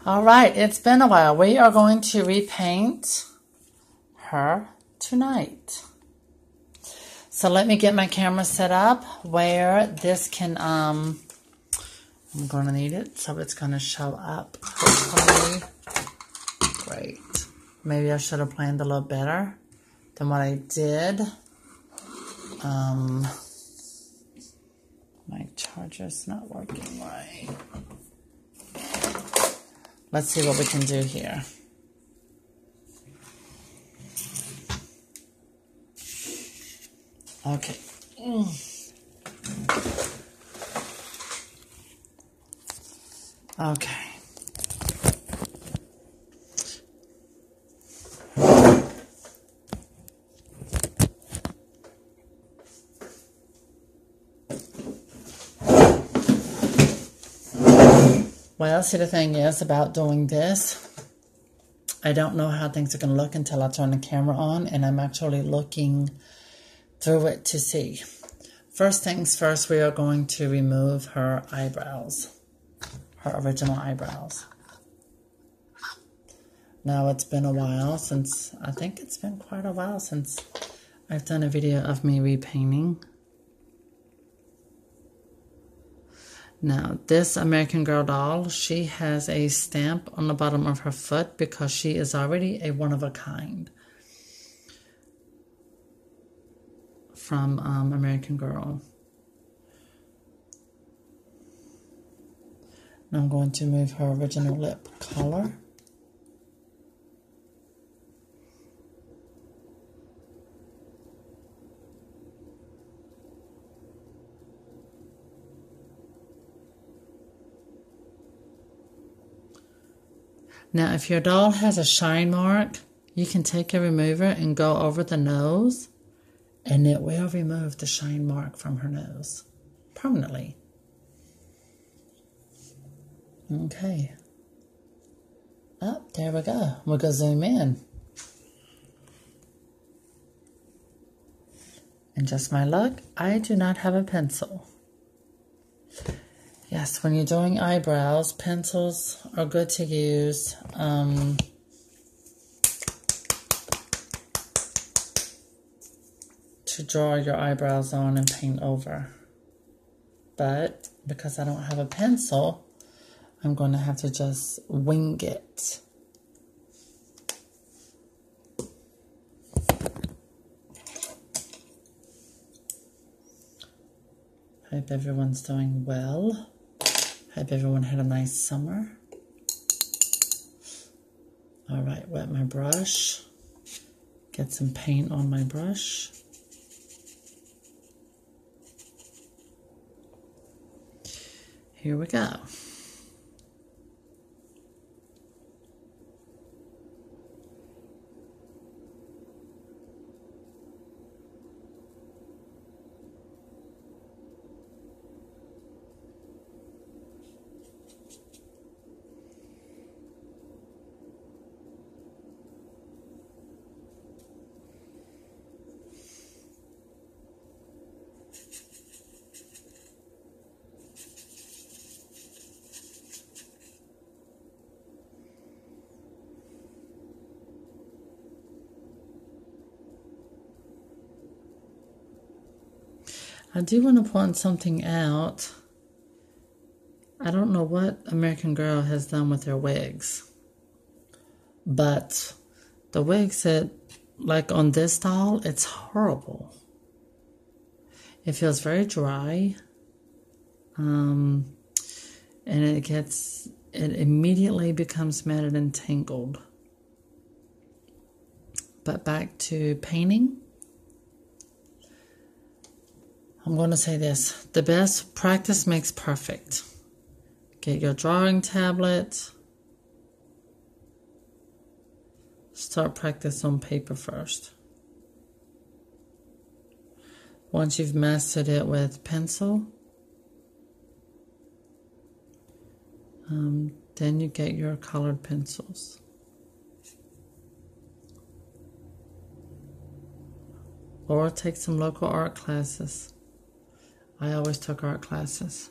All right, it's been a while. We are going to repaint her tonight. So let me get my camera set up where this can, I'm going to need it, so it's going to show up. Hopefully. Great. Maybe I should have planned a little better than what I did. My charger's not working right. Let's see what we can do here. Okay. Okay. Well, see, the thing is about doing this, I don't know how things are going to look until I turn the camera on, and I'm actually looking through it to see. First things first, we are going to remove her eyebrows, her original eyebrows. Now, it's been a while since, I think it's been quite a while since I've done a video of me repainting. Now, this American Girl doll, she has a stamp on the bottom of her foot because she is already a one-of-a-kind from American Girl. Now I'm going to move her original lip color. Now, if your doll has a shine mark, you can take a remover and go over the nose, and it will remove the shine mark from her nose permanently. Okay. Oh, there we go. We'll go zoom in. And just my luck, I do not have a pencil. Yes, when you're doing eyebrows, pencils are good to use. To draw your eyebrows on and paint over. But because I don't have a pencil, I'm going to have to just wing it. Hope everyone's doing well. Hope everyone had a nice summer. All right, wet my brush. Get some paint on my brush. Here we go. I do want to point something out. I don't know what American Girl has done with their wigs, but the wigs that, like on this doll, it's horrible. It feels very dry, and it immediately becomes matted and tangled. But back to painting. I'm going to say this. The best practice makes perfect. Get your drawing tablet. Start practice on paper first. Once you've mastered it with pencil, then you get your colored pencils. Or take some local art classes. I always took art classes.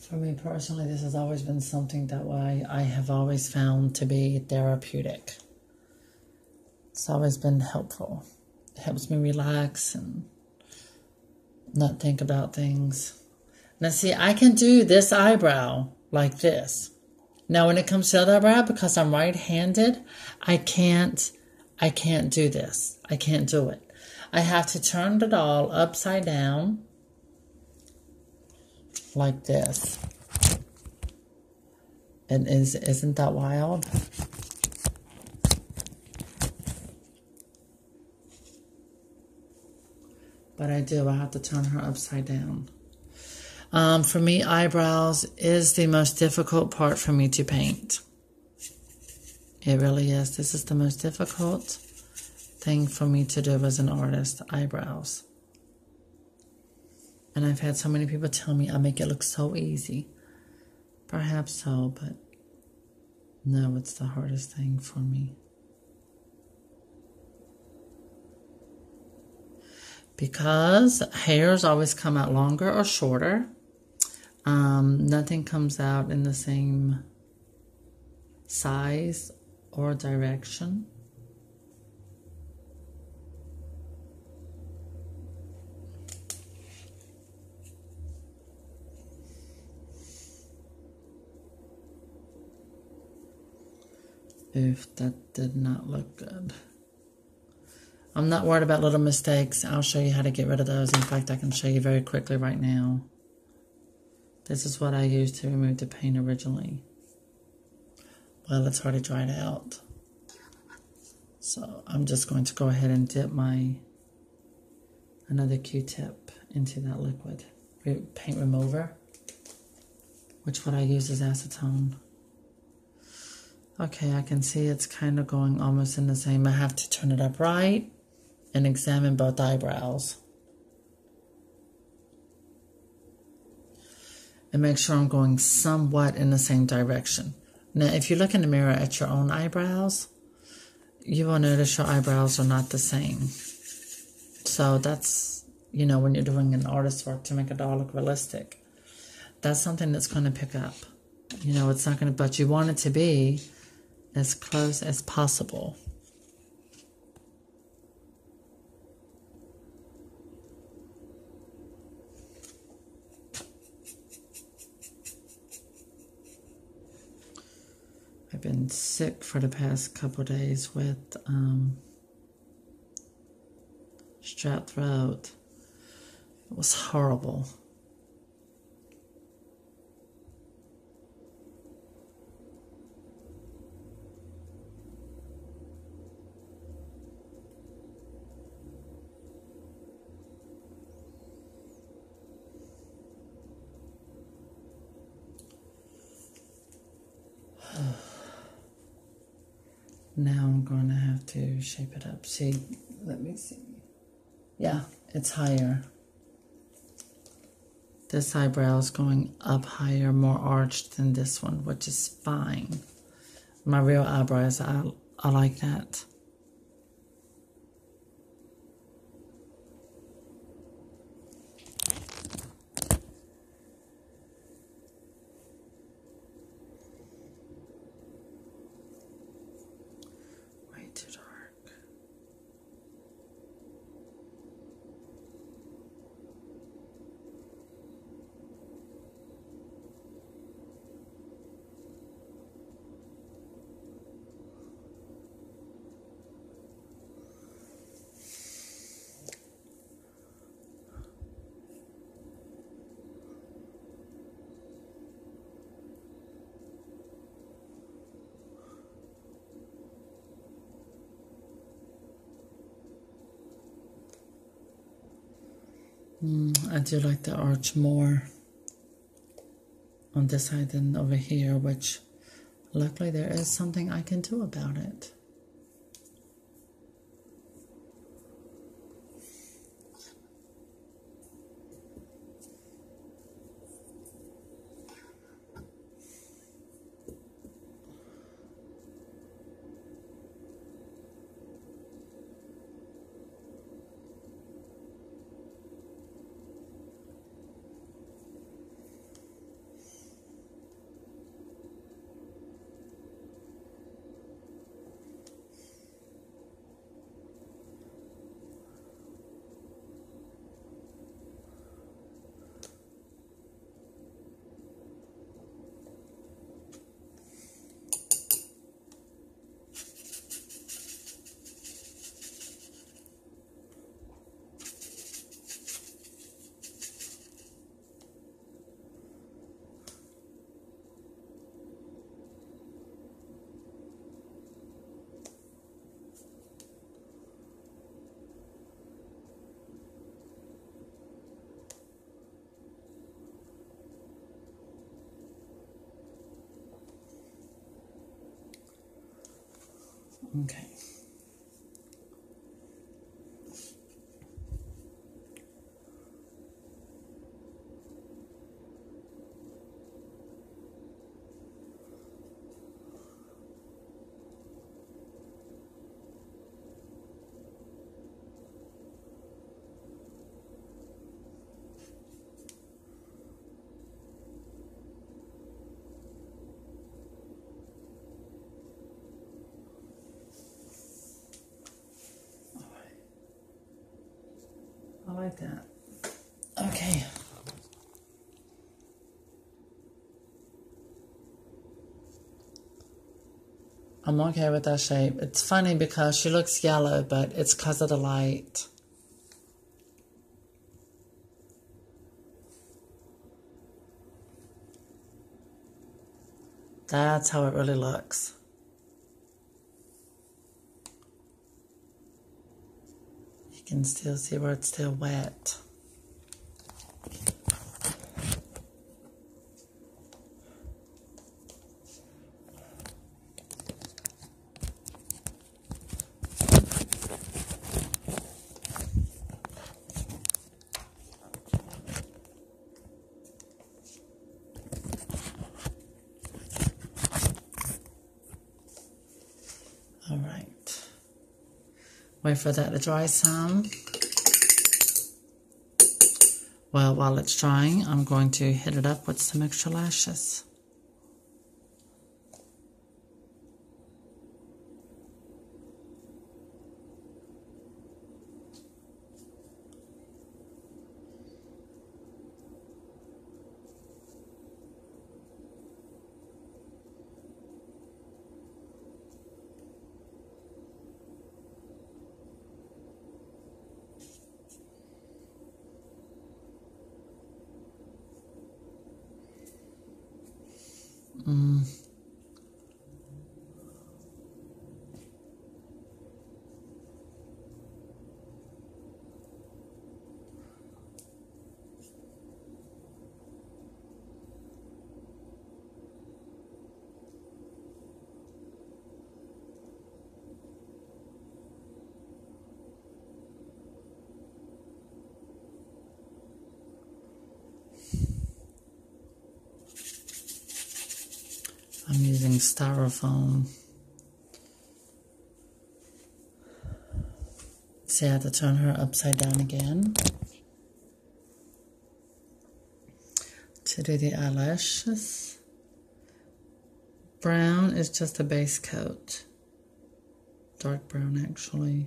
For me personally, this has always been something that I have always found to be therapeutic. It's always been helpful. It helps me relax and not think about things. Now see, I can do this eyebrow like this. Now when it comes to the other eyebrow, because I'm right-handed, I can't do this. I can't do it. I have to turn it all upside down like this. And isn't that wild? But I do. I have to turn her upside down. For me, eyebrows is the most difficult part for me to paint. It really is. This is the most difficult thing for me to do as an artist, eyebrows. And I've had so many people tell me I make it look so easy. Perhaps so, but no, it's the hardest thing for me. Because hairs always come out longer or shorter. Nothing comes out in the same size or direction. Oof, that did not look good. I'm not worried about little mistakes. I'll show you how to get rid of those. In fact, I can show you very quickly right now. This is what I used to remove the paint originally. Well, it's already dried out. So I'm just going to go ahead and dip another Q-tip into that liquid paint remover, which what I use is acetone. Okay, I can see it's kind of going almost in the same. I have to turn it upright and examine both eyebrows. And make sure I'm going somewhat in the same direction. Now, if you look in the mirror at your own eyebrows, you will notice your eyebrows are not the same. So that's, you know, when you're doing an artist's work to make it all look realistic, that's something that's going to pick up. You know, it's not going to, but you want it to be as close as possible. I've been sick for the past couple of days with strep throat. It was horrible. Now I'm going to have to shape it up. See, let me see. Yeah, it's higher. This eyebrow is going up higher, more arched than this one, which is fine. My real eyebrows, I like that. Way too dark. I do like the arch more on this side than over here, which luckily there is something I can do about it. Okay. I like that. Okay. I'm okay with that shape. It's funny because she looks yellow, but it's because of the light. That's how it really looks. You can still see where it's still wet. All right. Wait for that to dry some. Well, while it's drying, I'm going to hit it up with some extra lashes. I'm using styrofoam. See, I have to turn her upside down again to do the eyelashes. Brown is just a base coat. Dark brown, actually.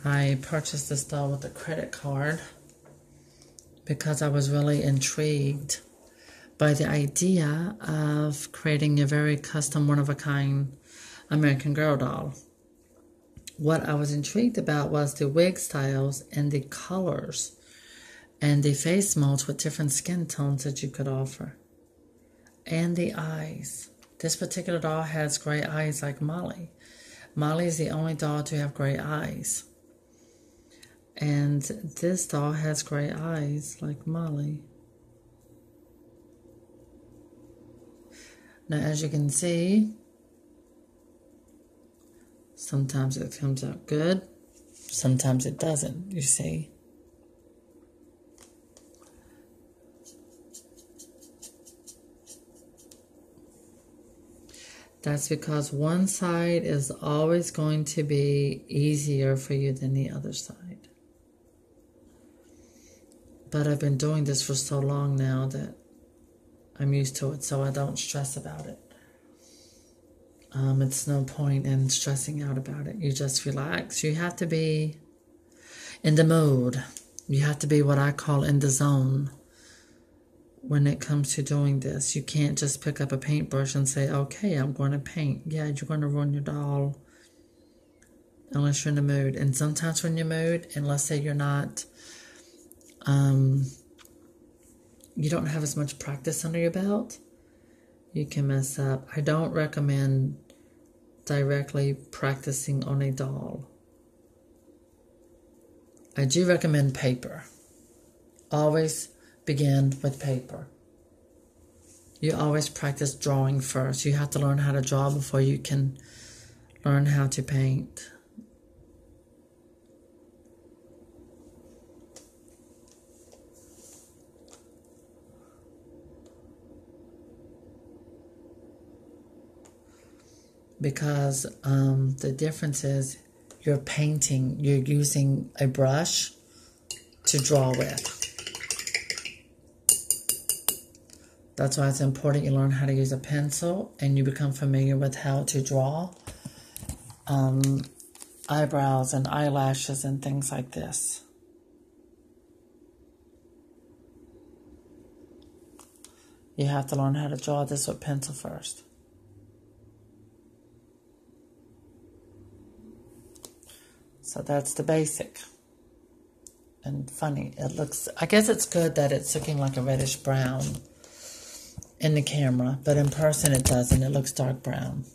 I purchased this doll with a credit card because I was really intrigued by the idea of creating a very custom, one-of-a-kind American Girl doll. What I was intrigued about was the wig styles and the colors and the face molds with different skin tones that you could offer. And the eyes. This particular doll has gray eyes like Molly. Molly is the only doll to have gray eyes. And this doll has gray eyes like Molly. Now, as you can see, sometimes it comes out good, sometimes it doesn't, you see. That's because one side is always going to be easier for you than the other side. But I've been doing this for so long now that I'm used to it, so I don't stress about it. It's no point in stressing out about it. You just relax. You have to be in the mood. You have to be what I call in the zone when it comes to doing this. You can't just pick up a paintbrush and say, okay, I'm going to paint. Yeah, you're going to ruin your doll unless you're in the mood. And sometimes when you're in the mood, and let's say you're not, you don't have as much practice under your belt, you can mess up. I don't recommend directly practicing on a doll. I do recommend paper. Always begin with paper. You always practice drawing first. You have to learn how to draw before you can learn how to paint. Because the difference is you're painting, you're using a brush to draw with. That's why it's important you learn how to use a pencil and you become familiar with how to draw eyebrows and eyelashes and things like this. You have to learn how to draw this with pencil first. So that's the basic. And funny, it looks, I guess it's good that it's looking like a reddish brown in the camera, but in person it doesn't. It looks dark brown.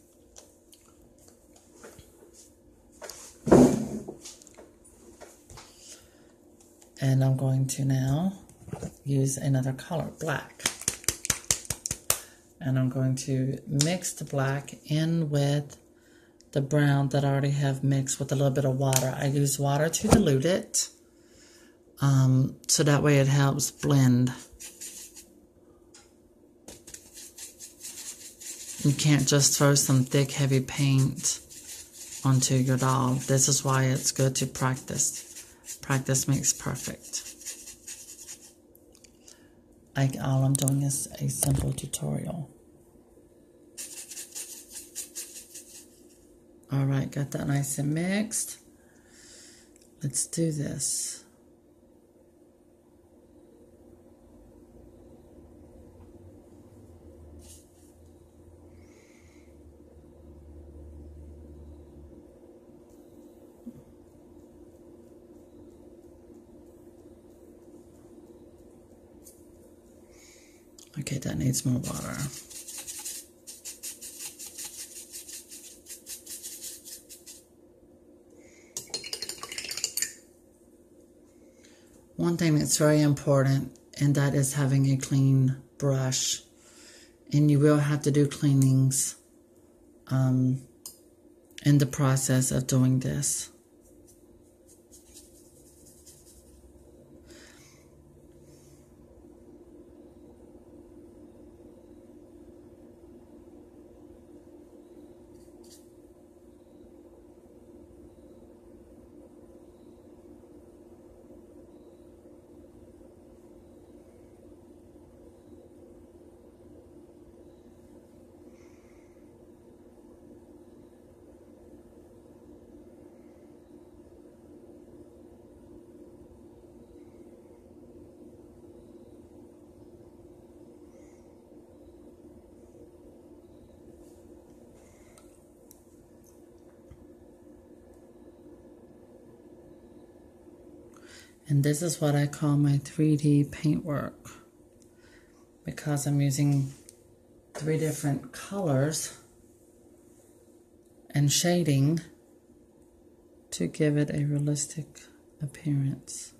And I'm going to now use another color, black. And I'm going to mix the black in with the brown that I already have mixed with a little bit of water. I use water to dilute it, so that way it helps blend. You can't just throw some thick, heavy paint onto your doll. This is why it's good to practice. Practice makes perfect. All I'm doing is a simple tutorial. Alright, got that nice and mixed. Let's do this. Okay, that needs more water. One thing that's very important, and that is having a clean brush. And you will have to do cleanings in the process of doing this. And this is what I call my 3D paintwork, because I'm using 3 different colors and shading to give it a realistic appearance.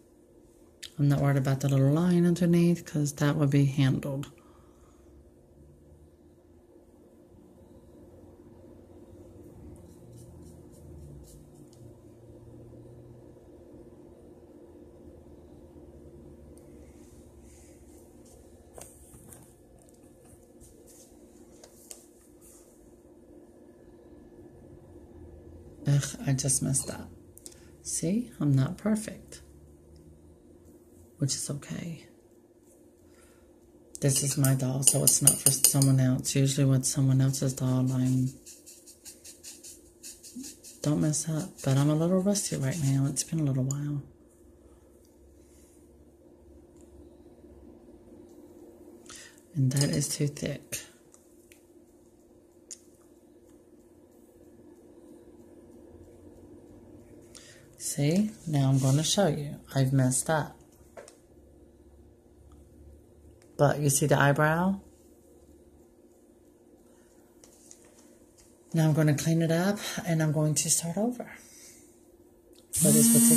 I'm not worried about the little line underneath because that will be handled. Ugh, I just messed up. See, I'm not perfect, which is okay. This is my doll, so it's not for someone else. Usually with someone else's doll, don't mess up. But I'm a little rusty right now. It's been a little while. And that is too thick. See, now I'm going to show you. I've messed up. But you see the eyebrow? Now I'm going to clean it up and I'm going to start over. So this will take